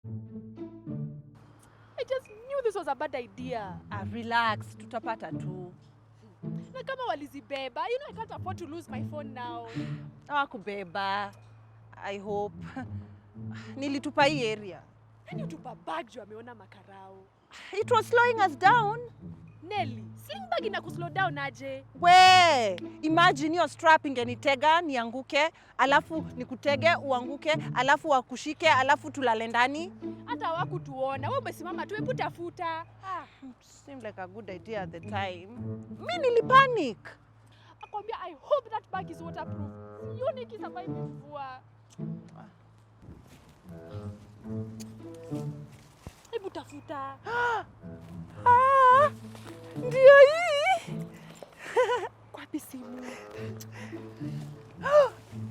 I just knew this was a bad idea. Relax, tutapata tu. Na kama walizibeba, you know I can't afford to lose my phone now. Hawakubeba. I hope. Nilitupa hii area. Nani utupa bag juu ameona makarao? It was slowing us down. Nelly, sling bag ina kuslow down aje? We, imagine your strap ingenitega nianguke, alafu nikutege uanguke, alafu wakushike, alafu tulale ndani. Hata hawakutuona. Wewe umesimama tu, hebu tafuta. Seemed like a good idea at the time. Mimi nilipanic. Akwambia I hope that bag is waterproof. Sioni kisurvive mvua. Hebu tafuta. Ndio hii. Wapi simu?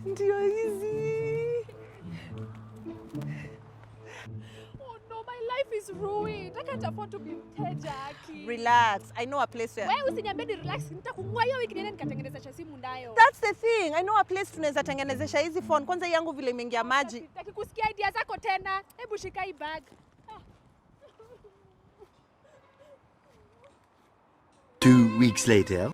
Ndio hizi. Oh no, my life is ruined. I can't afford to be mteja, Aki. Relax. I know a place where... Wewe usiniambie ni relax. Nitakung'oa hiyo wiki nene nikatengenezesha simu nayo. That's the thing. I know a place tunaweza tengenezesha hizi phone. Kwanza yangu vile imeingia maji. Sitaki kusikia idea zako tena. Hebu shika hii bag. 2 weeks later.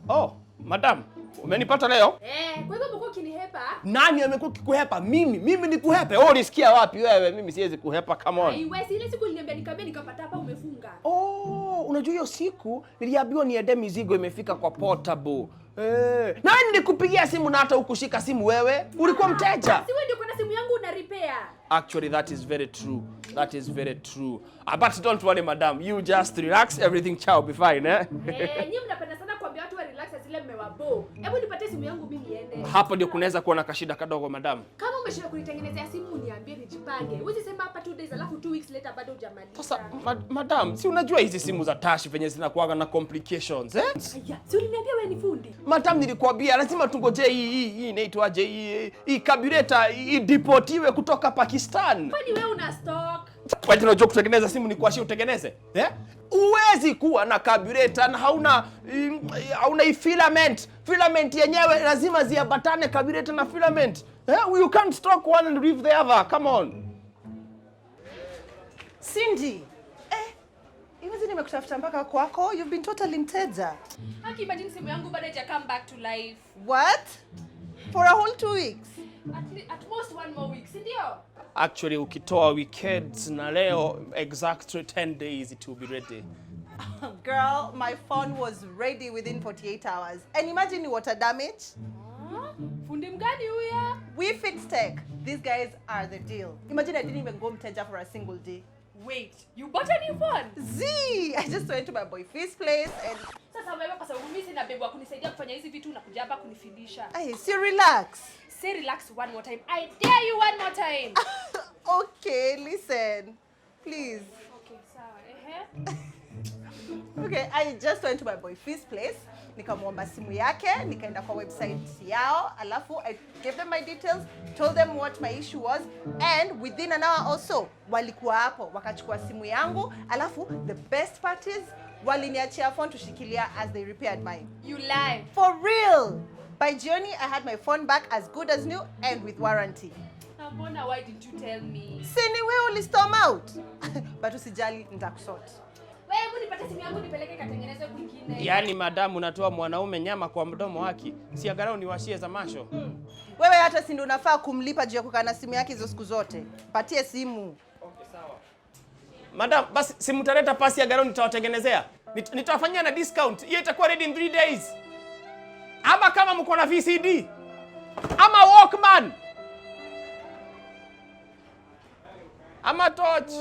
Oh, madam, umenipata leo? Kwa hivyo mko kinihepa? Nani amekuwa kikuhepa? Mimi ni kuhepe. Wewe ulisikia wapi wewe? Mimi siwezi kuhepa, come on. Wewe ile siku niliambia nikambe nikapata hapa umefunga. Oh, unajua hiyo siku niliambiwa niende mizigo imefika kwa portable. Nani nilikupigia simu na hata hukushika simu wewe? Ulikuwa mteja. Si wewe ndio kuna simu yangu una repair. Actually, that is very true. That is very true. But don't worry, madam. You just relax. Everything shall be fine, eh? Nyinyi mnapenda sana kuambia watu wa relax zile mmewabo. Hebu nipatie simu yangu mimi niende. Hapo ndio kunaweza kuwa na kashida kadogo, madam. Kama umeshinda kunitengenezea simu niambie nijipange. Huwezi sema hapa 2 days alafu 2 weeks later bado hujamaliza. Sasa, madam, si unajua hizi simu za touch venye zinakuwa na complications, eh? Aya, si uliniambia wewe ni fundi? Madam, nilikwambia lazima tungoje hii inaitwaje hii carburetor idipotiwe kutoka Pakistan. Kwani wewe una stock? Kwa nini unajua kutengeneza simu ni kuashia utengeneze? Eh? Uwezi kuwa na carburetor na hauna filament. Filament yenyewe lazima ziambatane carburetor na filament. You can't stock one and leave the other. Come on. Cindy. Imagine nimekutafuta mpaka kwako. You've been totally mteja. Haki imagine simu yangu bado haija come back to life. What? For a whole 2 weeks? At most 1 more week, si ndio? Actually, ukitoa weekends na leo exactly 10 days it will be ready. Girl, my phone was ready within 48 hours. And imagine water damage. Fundi mgani huya? We Fix Tech. These guys are the deal. Imagine I didn't even go mteja for a single day. Wait, you bought a new phone? Zee, I just went to my boyfriend's place and... Sasa wewe kwa sababu mimi sina babe wa kunisaidia kufanya hizi vitu unakuja hapa kunifilisha. Hey, so relax. Say relax one more time. I dare you one more time. Okay, listen. Please. Okay, sawa. Okay, I just went to my boyfriend's place. Nikamwomba simu yake, nikaenda kwa website yao, alafu I gave them my details, told them what my issue was, and within an hour also, walikuwa hapo, wakachukua simu yangu, alafu the best part is, waliniachia phone tushikilia as they repaired mine. You lie. For real! By Johnny, I had my phone back as good as new and with warranty. Mbona, why didn't you tell me? Sini wewe ulistorm out. But usijali, nitakusort. Wewe hebu nipate simu yangu nipeleke katengenezwe kwingine. Yaani madam, unatoa mwanaume nyama kwa mdomo wake. Si angalau niwashie za masho. Wewe hata si ndio unafaa kumlipa juu ya kukaa na simu yake hizo siku zote. Patie simu. Okay, sawa. Madam, basi simu taleta pasi ya gari nitawatengenezea. Nitawafanyia na discount. Hiyo itakuwa ready in 3 days. Ama kama mko na VCD. Ama Walkman. Ama torch.